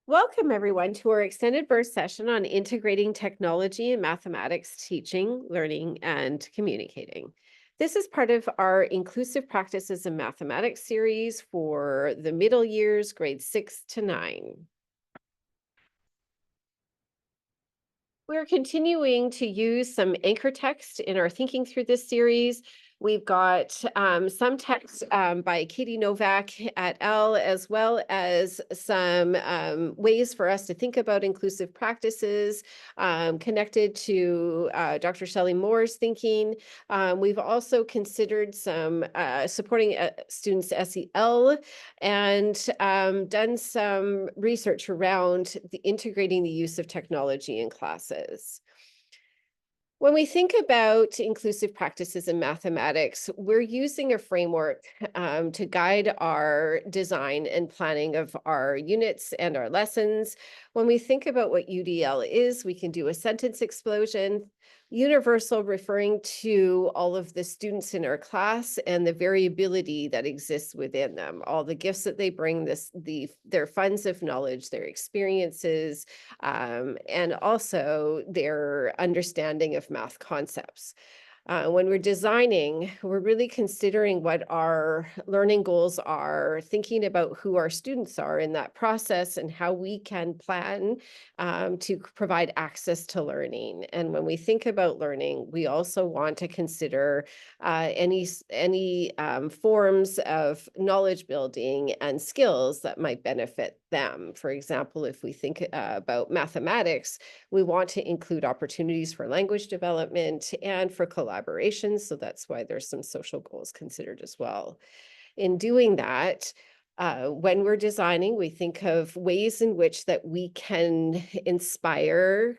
Welcome, everyone, to our extended burst session on integrating technology and mathematics teaching, learning, and communicating. This is part of our Inclusive Practices in Mathematics series for the middle years, grades 6 to 9. We're continuing to use some anchor text in our thinking through this series. We've got some text by Katie Novak et al., as well as some ways for us to think about inclusive practices connected to Dr. Shelley Moore's thinking. We've also considered some supporting students' SEL and done some research around integrating the use of technology in classes. When we think about inclusive practices in mathematics, we're using a framework to guide our design and planning of our units and our lessons. When we think about what UDL is, we can do a sentence explosion. Universal referring to all of the students in our class and the variability that exists within them, all the gifts that they bring, their funds of knowledge, their experiences, and also their understanding of math concepts. When we're designing, we're really considering what our learning goals are, thinking about who our students are in that process and how we can plan to provide access to learning. And when we think about learning, we also want to consider any forms of knowledge building and skills that might benefit them. For example, if we think about mathematics, we want to include opportunities for language development and for collaboration. So that's why there's some social goals considered as well. In doing that, when we're designing, we think of ways in which that we can inspire,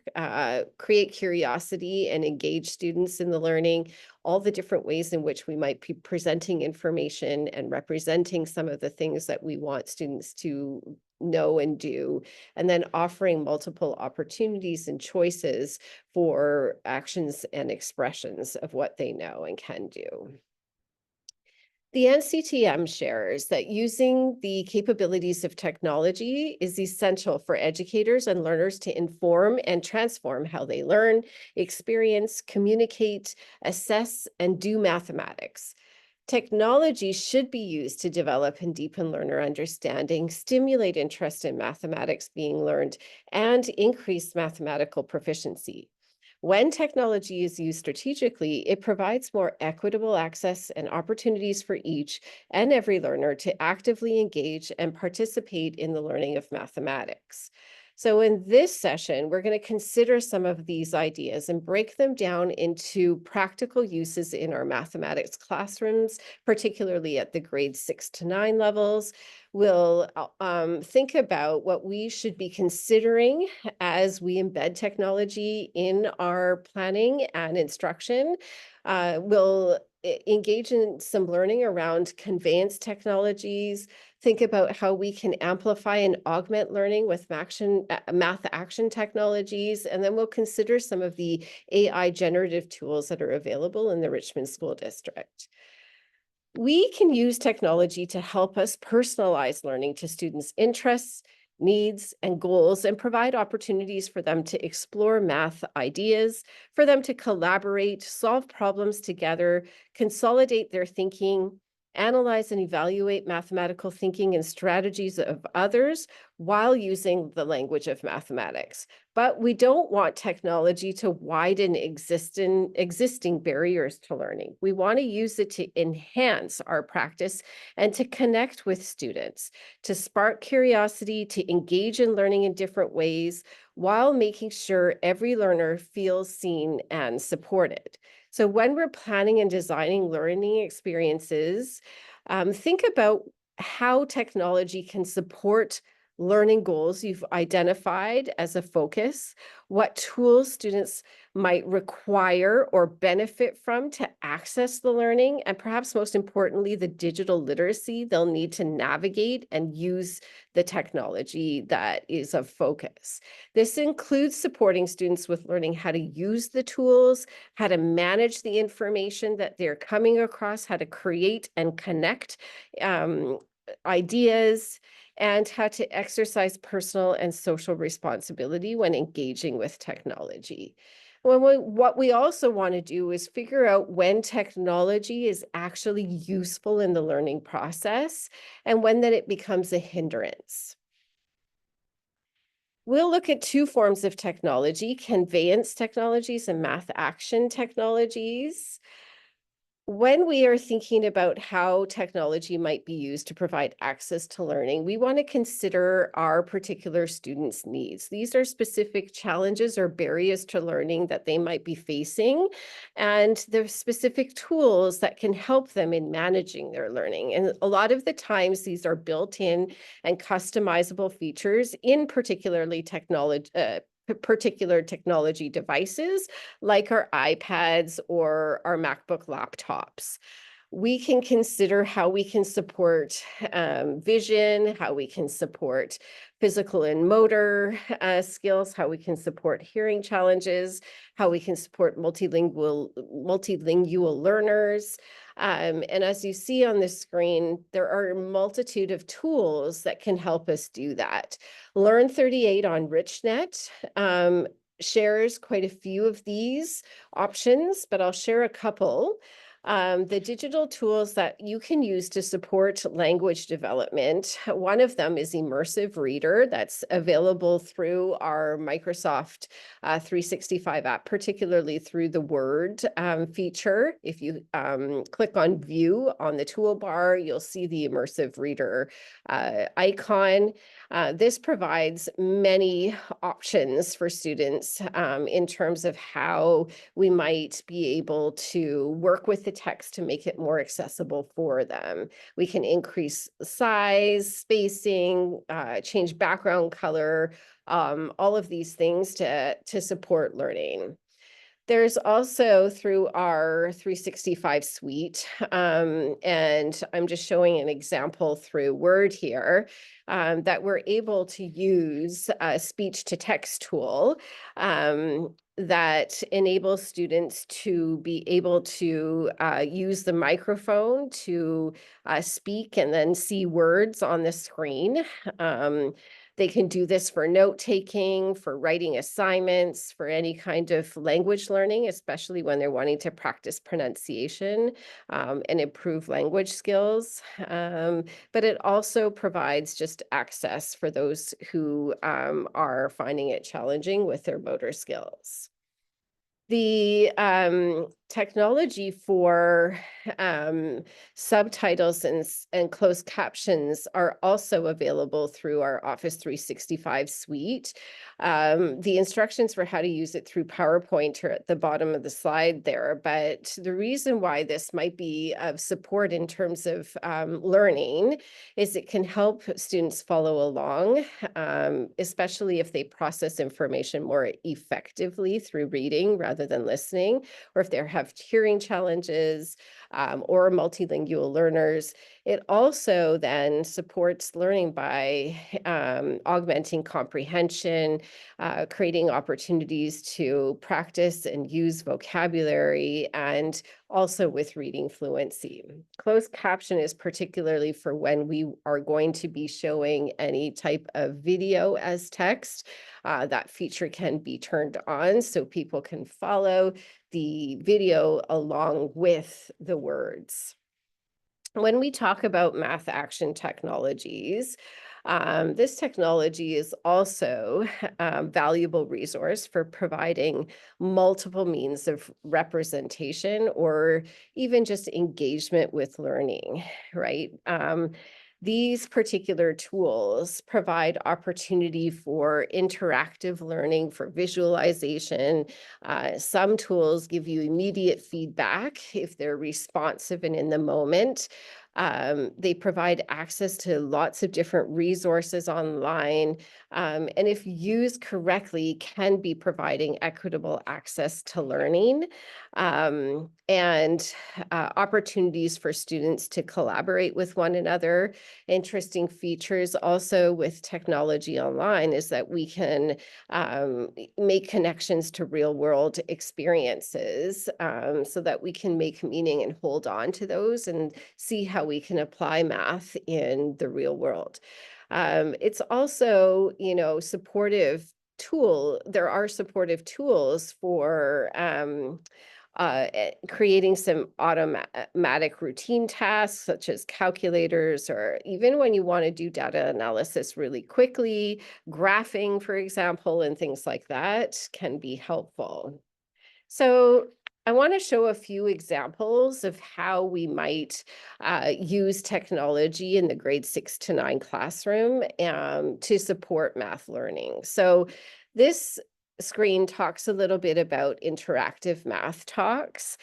create curiosity, and engage students in the learning, all the different ways in which we might be presenting information and representing some of the things that we want students to know and do, and then offering multiple opportunities and choices for actions and expressions of what they know and can do. The NCTM shares that using the capabilities of technology is essential for educators and learners to inform and transform how they learn, experience, communicate, assess, and do mathematics. Technology should be used to develop and deepen learner understanding, stimulate interest in mathematics being learned, and increase mathematical proficiency. When technology is used strategically, it provides more equitable access and opportunities for each and every learner to actively engage and participate in the learning of mathematics. So in this session, we're going to consider some of these ideas and break them down into practical uses in our mathematics classrooms, particularly at the grade 6 to 9 levels. We'll think about what we should be considering as we embed technology in our planning and instruction. We'll engage in some learning around conveyance technologies, think about how we can amplify and augment learning with math action technologies, and then we'll consider some of the AI generative tools that are available in the Richmond School District. We can use technology to help us personalize learning to students' interests, needs, and goals, and provide opportunities for them to explore math ideas, for them to collaborate, solve problems together, consolidate their thinking, analyze and evaluate mathematical thinking and strategies of others while using the language of mathematics. But we don't want technology to widen existing barriers to learning. We want to use it to enhance our practice and to connect with students, to spark curiosity, to engage in learning in different ways, while making sure every learner feels seen and supported. So when we're planning and designing learning experiences, think about how technology can support learning goals you've identified as a focus, what tools students might require or benefit from to access the learning, and perhaps most importantly, the digital literacy they'll need to navigate and use the technology that is of focus. This includes supporting students with learning how to use the tools, how to manage the information that they're coming across, how to create and connect ideas, and how to exercise personal and social responsibility when engaging with technology. What we also want to do is figure out when technology is actually useful in the learning process and when that it becomes a hindrance. We'll look at two forms of technology: conveyance technologies and math action technologies. When we are thinking about how technology might be used to provide access to learning, we want to consider our particular students' needs. These are specific challenges or barriers to learning that they might be facing, and the specific tools that can help them in managing their learning. And a lot of the times, these are built-in and customizable features in particular technology devices like our iPads or our MacBook laptops. We can consider how we can support vision, how we can support physical and motor skills, how we can support hearing challenges, how we can support multilingual learners. And as you see on the screen, there are a multitude of tools that can help us do that. Learn38 on RichNet shares quite a few of these options, but I'll share a couple. The digital tools that you can use to support language development. One of them is Immersive Reader, that's available through our Microsoft 365 app, particularly through the Word feature. If you click on View on the toolbar, you'll see the Immersive Reader icon. This provides many options for students in terms of how we might be able to work with the text to make it more accessible for them. We can increase size, spacing, change background color, all of these things to support learning. There's also through our 365 suite, and I'm just showing an example through Word here, that we're able to use a speech-to-text tool that enables students to be able to use the microphone to speak and then see words on the screen. They can do this for note-taking, for writing assignments, for any kind of language learning, especially when they're wanting to practice pronunciation and improve language skills. But it also provides just access for those who are finding it challenging with their motor skills. The technology for subtitles and closed captions are also available through our Office 365 suite. The instructions for how to use it through PowerPoint are at the bottom of the slide there, but the reason why this might be of support in terms of learning is it can help students follow along, especially if they process information more effectively through reading rather than listening, or if they have hearing challenges or multilingual learners. It also then supports learning by augmenting comprehension, creating opportunities to practice and use vocabulary, and also with reading fluency. Closed caption is particularly for when we are going to be showing any type of video as text. That feature can be turned on so people can follow the video along with the words. When we talk about math action technologies, this technology is also a valuable resource for providing multiple means of representation or even just engagement with learning, right? These particular tools provide opportunity for interactive learning, for visualization. Some tools give you immediate feedback if they're responsive and in the moment. They provide access to lots of different resources online, and if used correctly, can be providing equitable access to learning and opportunities for students to collaborate with one another. Interesting features also with technology online is that we can make connections to real world experiences so that we can make meaning and hold on to those and see how how we can apply math in the real world. It's also, supportive tool. There are supportive tools for creating some automatic routine tasks, such as calculators, or even when you want to do data analysis really quickly, graphing, for example, and things like that can be helpful. So I want to show a few examples of how we might use technology in the grade 6 to 9 classroom to support math learning. So this screen talks a little bit about interactive math talks.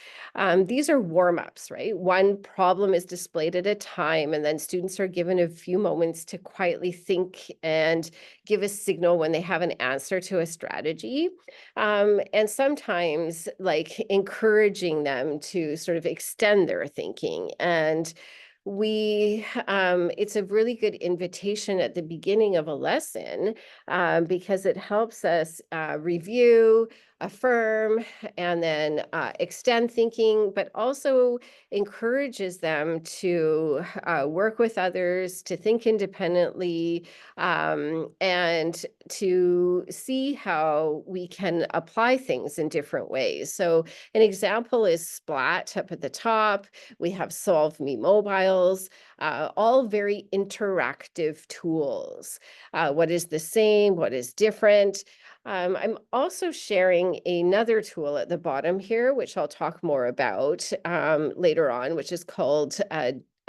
These are warm-ups, right? One problem is displayed at a time, and then students are given a few moments to quietly think and give a signal when they have an answer to a strategy. And sometimes like encouraging them to sort of extend their thinking. And it's a really good invitation at the beginning of a lesson because it helps us review, affirm, and then extend thinking, but also encourages them to work with others, to think independently, and to see how we can apply things in different ways. So an example is Splat up at the top. We have Solve Me Mobiles, all very interactive tools. What is the same? What is different? I'm also sharing another tool at the bottom here, which I'll talk more about later on, which is called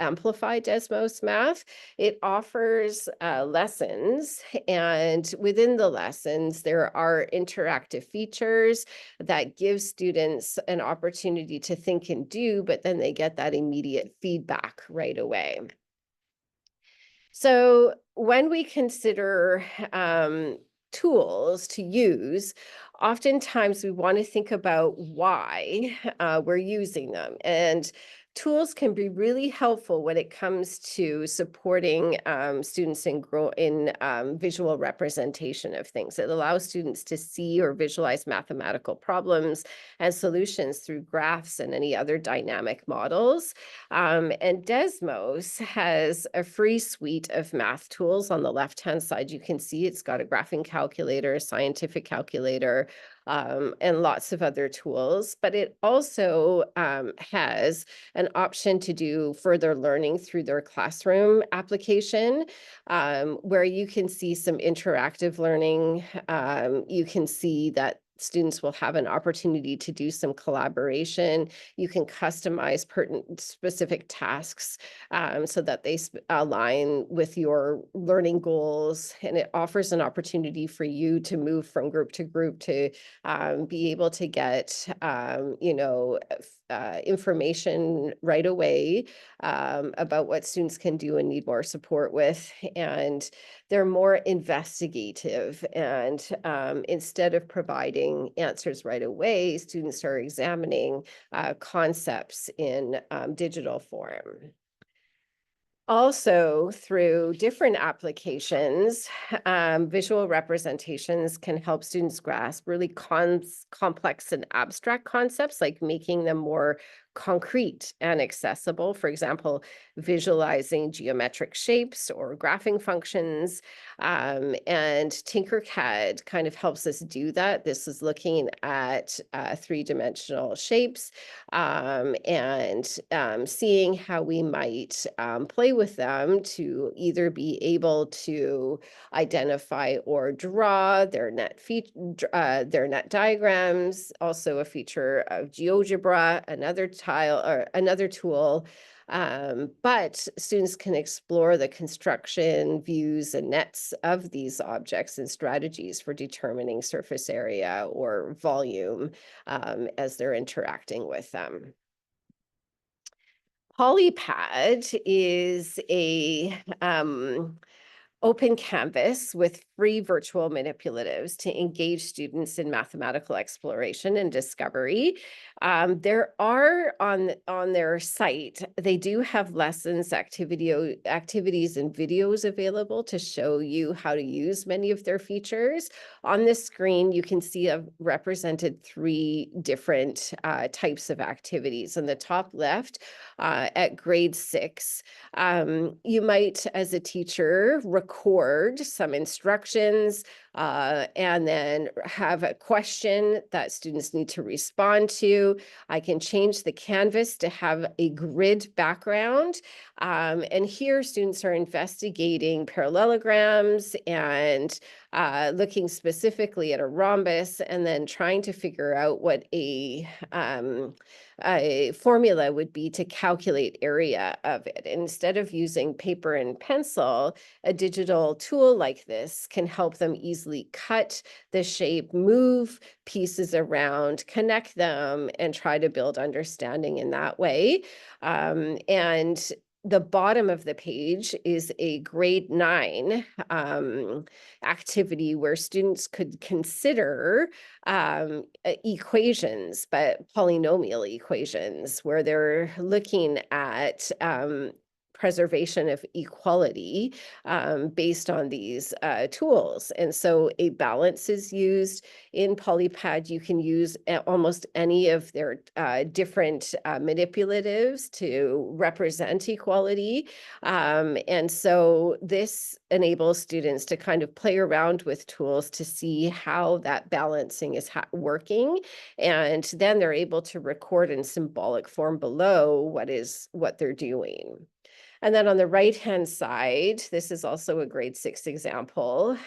Amplify Desmos Math. It offers lessons, and within the lessons, there are interactive features that give students an opportunity to think and do, but then they get that immediate feedback right away. So when we consider tools to use, oftentimes we want to think about why we're using them. And tools can be really helpful when it comes to supporting students in visual representation of things. It allows students to see or visualize mathematical problems and solutions through graphs and any other dynamic models. And Desmos has a free suite of math tools. On the left-hand side, you can see it's got a graphing calculator, a scientific calculator, and lots of other tools. But it also has an option to do further learning through their classroom application, where you can see some interactive learning. You can see that students will have an opportunity to do some collaboration. You can customize pertinent specific tasks so that they align with your learning goals. And it offers an opportunity for you to move from group to group to be able to get, information right away about what students can do and need more support with. And they're more investigative. And instead of providing answers right away, students are examining concepts in digital form. Also, through different applications, visual representations can help students grasp really complex and abstract concepts, like making them more concrete and accessible. For example, visualizing geometric shapes or graphing functions. And Tinkercad kind of helps us do that. This is looking at three-dimensional shapes and seeing how we might play with them to either be able to identify or draw their net diagrams, also a feature of GeoGebra, another tool. But students can explore the construction, views, and nets of these objects and strategies for determining surface area or volume as they're interacting with them. Polypad is a open canvas with free virtual manipulatives to engage students in mathematical exploration and discovery. There are on their site, they do have lessons, activities, and videos available to show you how to use many of their features. On this screen, you can see I've represented 3 different types of activities. In the top left, at grade 6, you might, as a teacher, record some instructions and then have a question that students need to respond to. I can change the canvas to have a grid background. And here students are investigating parallelograms and looking specifically at a rhombus and then trying to figure out what a formula would be to calculate area of it. And instead of using paper and pencil, a digital tool like this can help them easily cut the shape, move pieces around, connect them, and try to build understanding in that way. And the bottom of the page is a grade 9 activity where students could consider equations, but polynomial equations, where they're looking at preservation of equality based on these tools. And so a balance is used. In PolyPad, you can use almost any of their different manipulatives to represent equality. And so this enables students to kind of play around with tools to see how that balancing is working. And then they're able to record in symbolic form below what they're doing. And then on the right-hand side, this is also a grade 6 example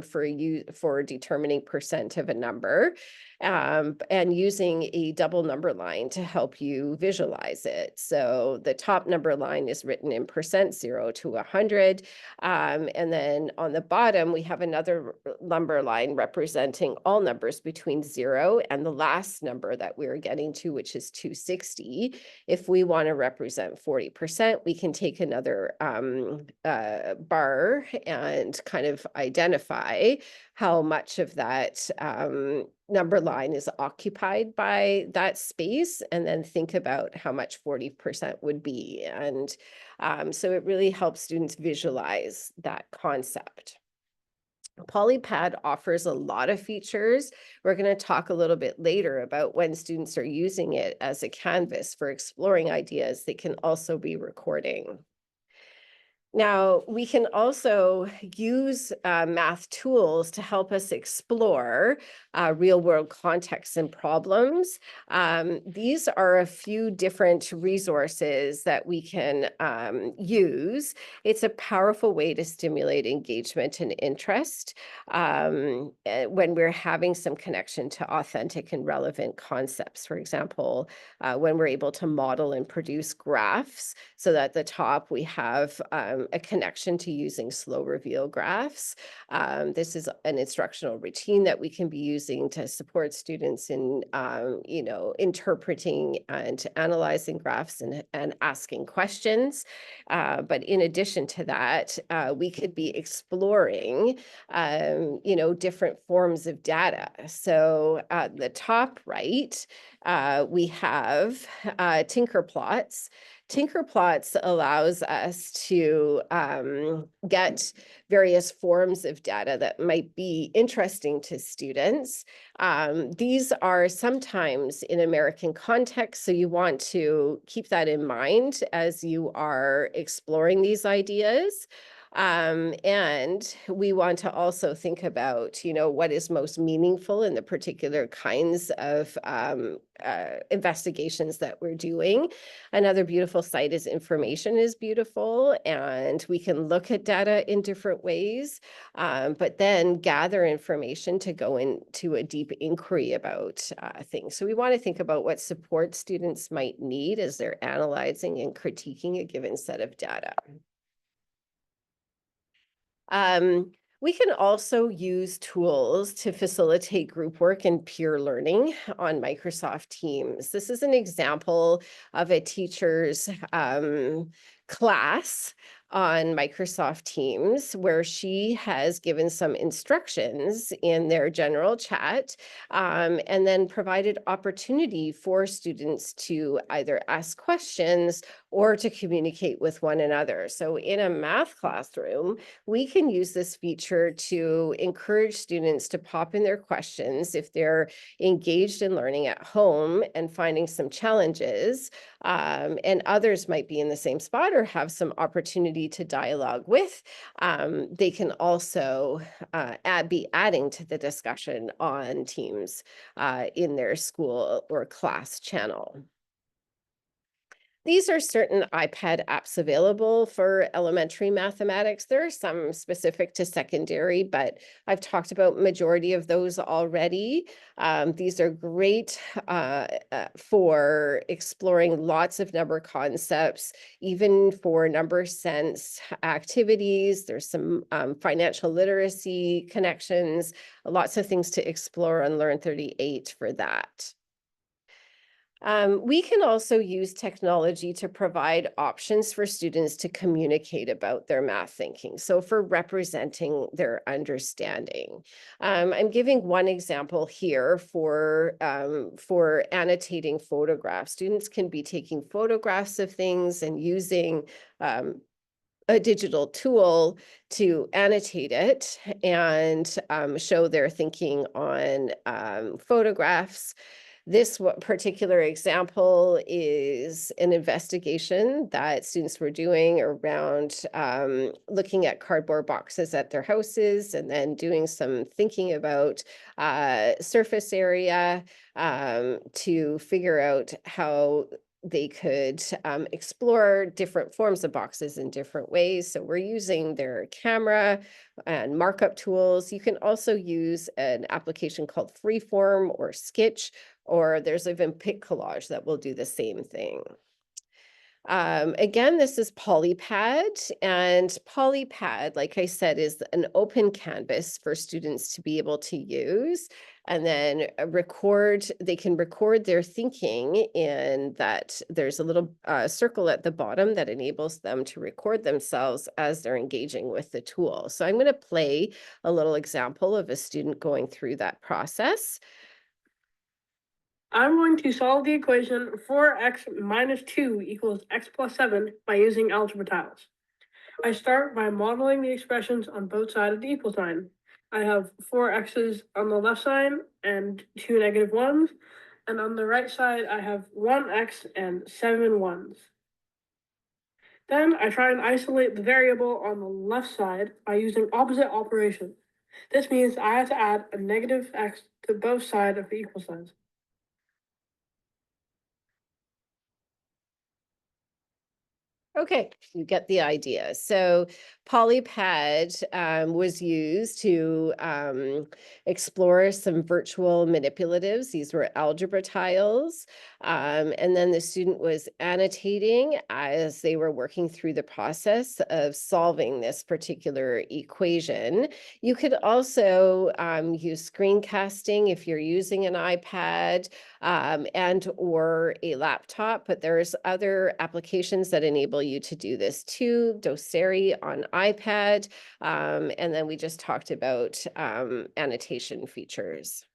for determining percent of a number and using a double number line to help you visualize it. So the top number line is written in percent, 0 to 100. And then on the bottom, we have another number line representing all numbers between 0 and the last number that we're getting to, which is 260. If we want to represent 40%, we can take another bar and kind of identify how much of that number line is occupied by that space, and then think about how much 40% would be. And so it really helps students visualize that concept. PolyPad offers a lot of features. We're going to talk a little bit later about when students are using it as a canvas for exploring ideas they can also be recording. Now, we can also use math tools to help us explore real-world contexts and problems. These are a few different resources that we can use. It's a powerful way to stimulate engagement and interest when we're having some connection to authentic and relevant concepts. For example, when we're able to model and produce graphs, so that at the top we have a connection to using slow reveal graphs. This is an instructional routine that we can be using to support students in, interpreting and analyzing graphs and asking questions. But in addition to that, we could be exploring, different forms of data. So at the top right, we have Tinkerplots. Tinkerplots allows us to get various forms of data that might be interesting to students. These are sometimes in American context, so you want to keep that in mind as you are exploring these ideas. And we want to also think about, what is most meaningful in the particular kinds of investigations that we're doing. Another beautiful site is Information is Beautiful, and we can look at data in different ways, but then gather information to go into a deep inquiry about things. So we want to think about what support students might need as they're analyzing and critiquing a given set of data. We can also use tools to facilitate group work and peer learning on Microsoft Teams. This is an example of a teacher's class on Microsoft Teams, where she has given some instructions in their general chat, and then provided opportunity for students to either ask questions or to communicate with one another. So in a math classroom, we can use this feature to encourage students to pop in their questions if they're engaged in learning at home and finding some challenges, and others might be in the same spot or have some opportunity to dialogue with. They can also be adding to the discussion on Teams in their school or class channel. These are certain iPad apps available for elementary mathematics. There are some specific to secondary, but I've talked about majority of those already. These are great for exploring lots of number concepts, even for number sense activities. There's some financial literacy connections, lots of things to explore on Learn 38 for that. We can also use technology to provide options for students to communicate about their math thinking. So for representing their understanding. I'm giving one example here for annotating photographs. Students can be taking photographs of things and using a digital tool to annotate it and show their thinking on photographs. This particular example is an investigation that students were doing around looking at cardboard boxes at their houses and then doing some thinking about surface area to figure out how they could explore different forms of boxes in different ways. So we're using their camera and markup tools. You can also use an application called Freeform or Sketch, or there's even Pic Collage that will do the same thing. Again, this is Polypad, and Polypad, like I said, is an open canvas for students to be able to use and then they can record their thinking in that there's a little circle at the bottom that enables them to record themselves as they're engaging with the tool. So I'm going to play a little example of a student going through that process. I'm going to solve the equation 4x minus 2 equals x plus 7 by using algebra tiles. I start by modeling the expressions on both sides of the equal sign. I have 4 x's on the left side and 2 negative 1s, and on the right side I have 1 x and 7 1s. Then I try and isolate the variable on the left side by using opposite operations. This means I have to add a negative x to both sides of the equal signs. Okay, you get the idea. So Polypad was used to explore some virtual manipulatives. These were algebra tiles. And then the student was annotating as they were working through the process of solving this particular equation. You could also use screencasting if you're using an iPad and or a laptop, but there's other applications that enable you to do this too. Doceri on iPad, and then we just talked about annotation features.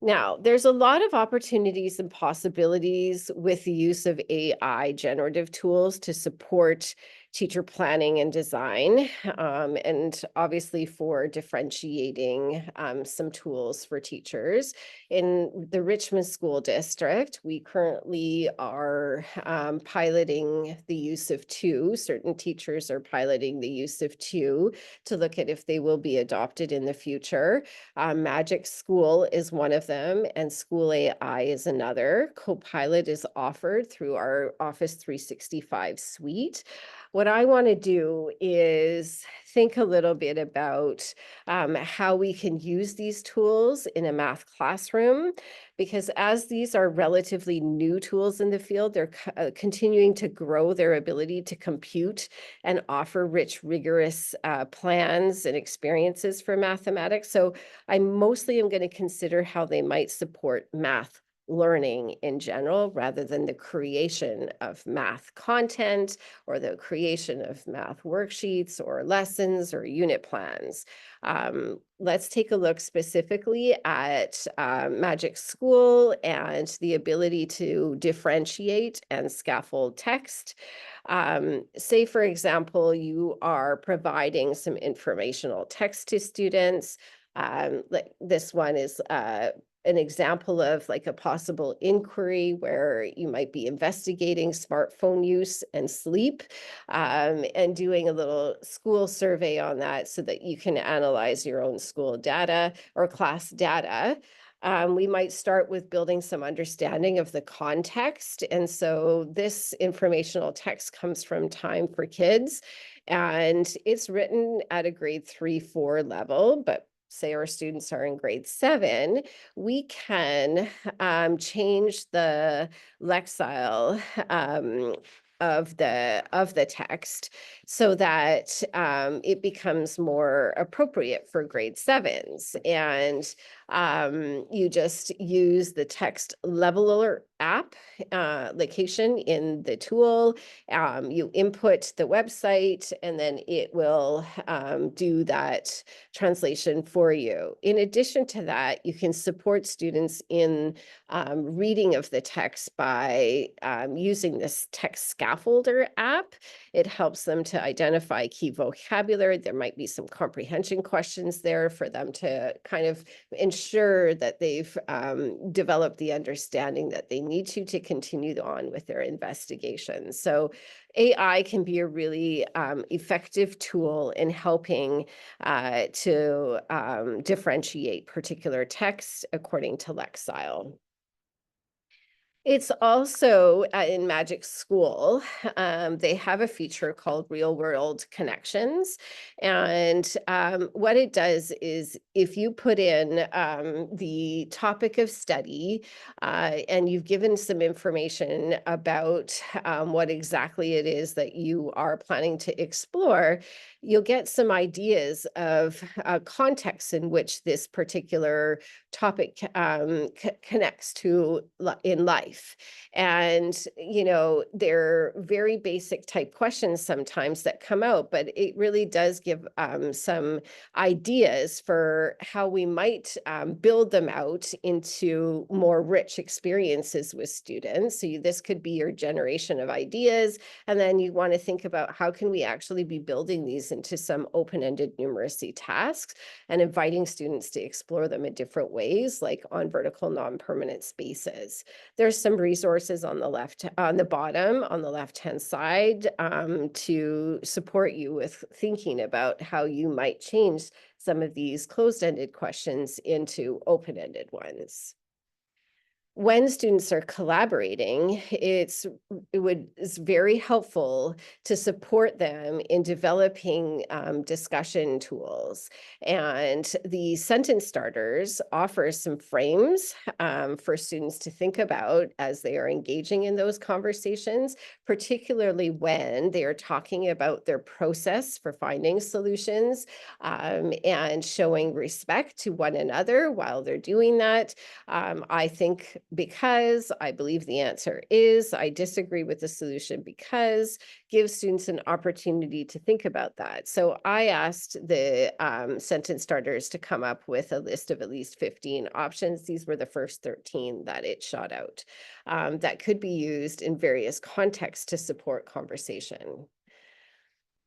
Now, there's a lot of opportunities and possibilities with the use of AI generative tools to support teacher planning and design, and obviously for differentiating some tools for teachers. In the Richmond School District, we currently are piloting the use of two. Certain teachers are piloting the use of two to look at if they will be adopted in the future. Magic School is one of them, and School AI is another. Copilot is offered through our Office 365 suite. What I want to do is think a little bit about how we can use these tools in a math classroom, because as these are relatively new tools in the field, they're continuing to grow their ability to compute and offer rich, rigorous plans and experiences for mathematics. So I mostly am going to consider how they might support math learning in general, rather than the creation of math content or the creation of math worksheets or lessons or unit plans. Let's take a look specifically at Magic School and the ability to differentiate and scaffold text. Say, for example, you are providing some informational text to students. Like this one is an example of like a possible inquiry where you might be investigating smartphone use and sleep, and doing a little school survey on that so that you can analyze your own school data or class data. We might start with building some understanding of the context. And so this informational text comes from Time for Kids, and it's written at a grade 3-4 level, but say our students are in grade 7, we can change the lexile of the text so that it becomes more appropriate for grade 7s. And you just use the text leveler app location in the tool. You input the website, and then it will do that translation for you. In addition to that, you can support students in reading of the text by using this text scaffolder app. It helps them to identify key vocabulary. There might be some comprehension questions there for them to kind of ensure that they've developed the understanding that they need to continue on with their investigation. So AI can be a really effective tool in helping to differentiate particular texts according to lexile. It's also in Magic School, they have a feature called Real World Connections. And what it does is if you put in the topic of study and you've given some information about what exactly it is that you are planning to explore, you'll get some ideas of contexts in which this particular topic connects to in life. And, you know, they're very basic type questions sometimes that come out, but it really does give some ideas for how we might build them out into more rich experiences with students. So this could be your generation of ideas. And then you want to think about how can we actually be building these into some open-ended numeracy tasks and inviting students to explore them in different ways, like on vertical non-permanent spaces. There's some resources on the bottom, on the left-hand side, to support you with thinking about how you might change some of these closed-ended questions into open-ended ones. When students are collaborating, it's very helpful to support them in developing discussion tools. And the sentence starters offer some frames for students to think about as they are engaging in those conversations, particularly when they are talking about their process for finding solutions and showing respect to one another while they're doing that. I think because, I believe the answer is, I disagree with the solution because, give students an opportunity to think about that. So I asked the sentence starters to come up with a list of at least 15 options. These were the first 13 that it shot out that could be used in various contexts to support conversation.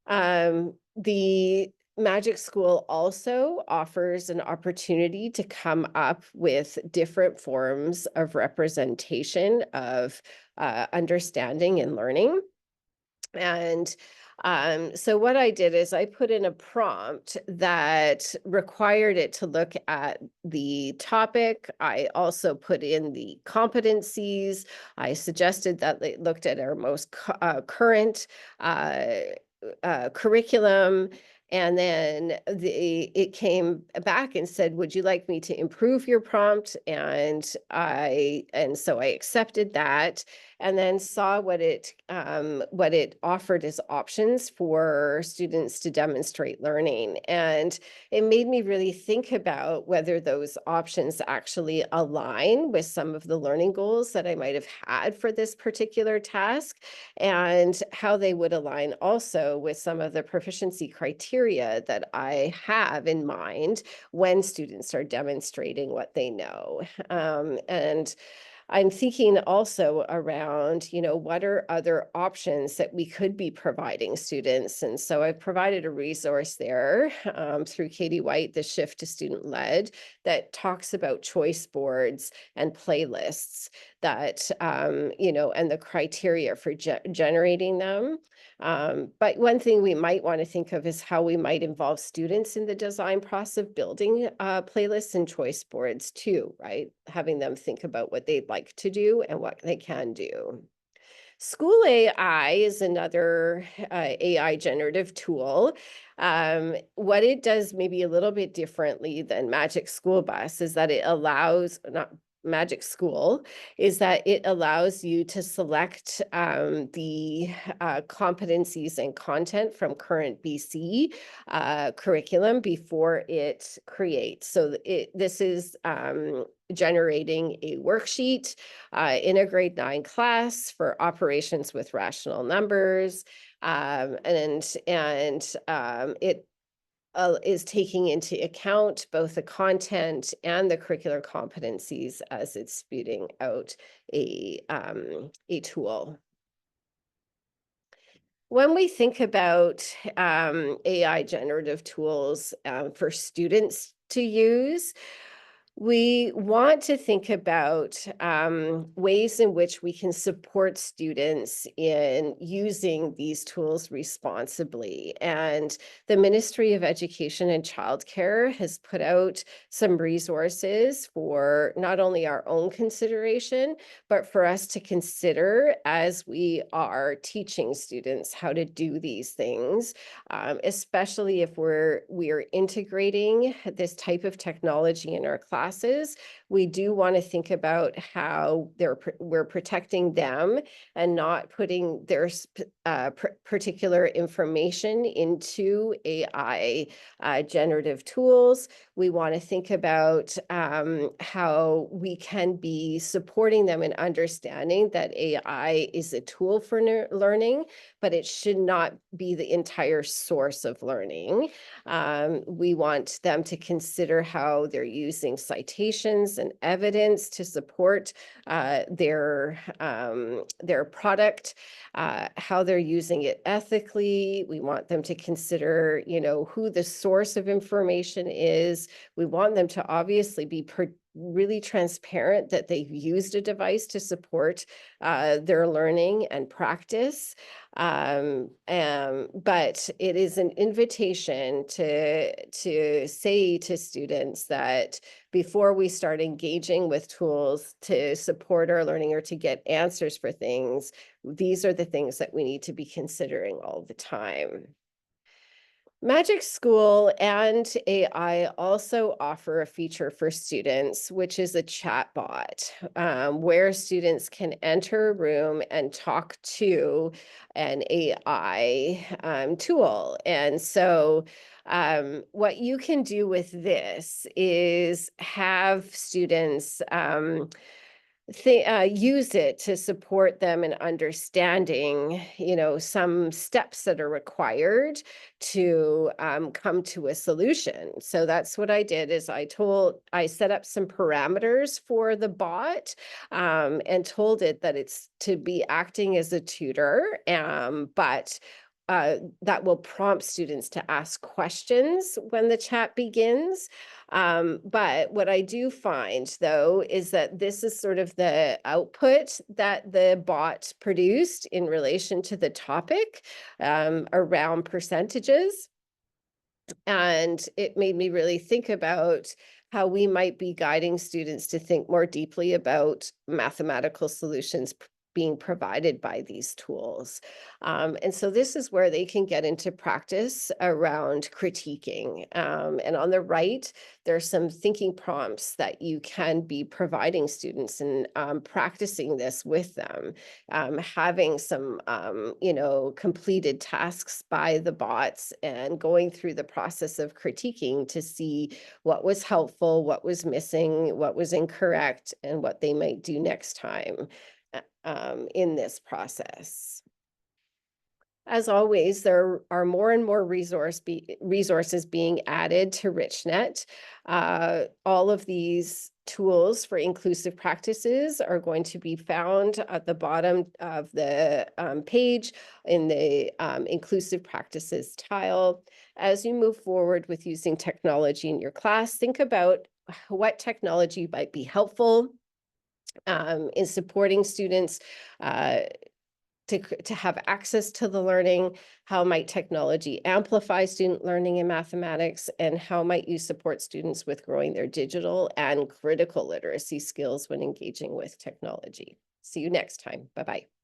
The Magic School also offers an opportunity to come up with different forms of representation of understanding and learning. And so what I did is I put in a prompt that required it to look at the topic. I also put in the competencies. I suggested that they looked at our most current curriculum, And then it came back and said, would you like me to improve your prompt? And so I accepted that, and then saw what it offered as options for students to demonstrate learning. And it made me really think about whether those options actually align with some of the learning goals that I might have had for this particular task, and how they would align also with some of the proficiency criteria that I have in mind when students are demonstrating what they know. And I'm thinking also around, what are other options that we could be providing students? And so I've provided a resource there through Katie White, the Shift to Student Led, that talks about choice boards and playlists that, and the criteria for generating them. But one thing we might want to think of is how we might involve students in the design process of building playlists and choice boards too, right? Having them think about what they'd like to do and what they can do. School AI is another AI generative tool. What it does maybe a little bit differently than Magic School Bus is that it allows, not Magic School, is that it allows you to select the competencies and content from current BC curriculum before it creates. So this is generating a worksheet in a grade 9 class for operations with rational numbers. It is taking into account both the content and the curricular competencies as it's spewing out a tool. When we think about AI generative tools for students to use, we want to think about ways in which we can support students in using these tools responsibly. And the Ministry of Education and Childcare has put out some resources for not only our own consideration, but for us to consider as we are teaching students how to do these things, especially if we are integrating this type of technology in our classes. We do want to think about how we're protecting them and not putting their particular information into AI generative tools. We want to think about how we can be supporting them in understanding that AI is a tool for learning, but it should not be the entire source of learning. We want them to consider how they're using citations and evidence to support their product, how they're using it ethically. We want them to consider, who the source of information is. We want them to obviously be really transparent that they've used a device to support their learning and practice. But it is an invitation to say to students that before we start engaging with tools to support our learning or to get answers for things, these are the things that we need to be considering all the time. Magic School and AI also offer a feature for students, which is a chatbot, where students can enter a room and talk to an AI tool. And so what you can do with this is have students use it to support them in understanding, some steps that are required to come to a solution. So that's what I did is I set up some parameters for the bot and told it that it's to be acting as a tutor, but that will prompt students to ask questions when the chat begins. But what I do find, though, is that this is sort of the output that the bot produced in relation to the topic around percentages. And it made me really think about how we might be guiding students to think more deeply about mathematical solutions being provided by these tools. And so this is where they can get into practice around critiquing. And on the right, there's some thinking prompts that you can be providing students and practicing this with them, having some, completed tasks by the bots and going through the process of critiquing to see what was helpful, what was missing, what was incorrect, and what they might do next time in this process. As always, there are more and more resources being added to RichNet. All of these tools for inclusive practices are going to be found at the bottom of the page in the inclusive practices tile. As you move forward with using technology in your class, think about what technology might be helpful in supporting students to have access to the learning. How might technology amplify student learning in mathematics, and how might you support students with growing their digital and critical literacy skills when engaging with technology? See you next time. Bye-bye.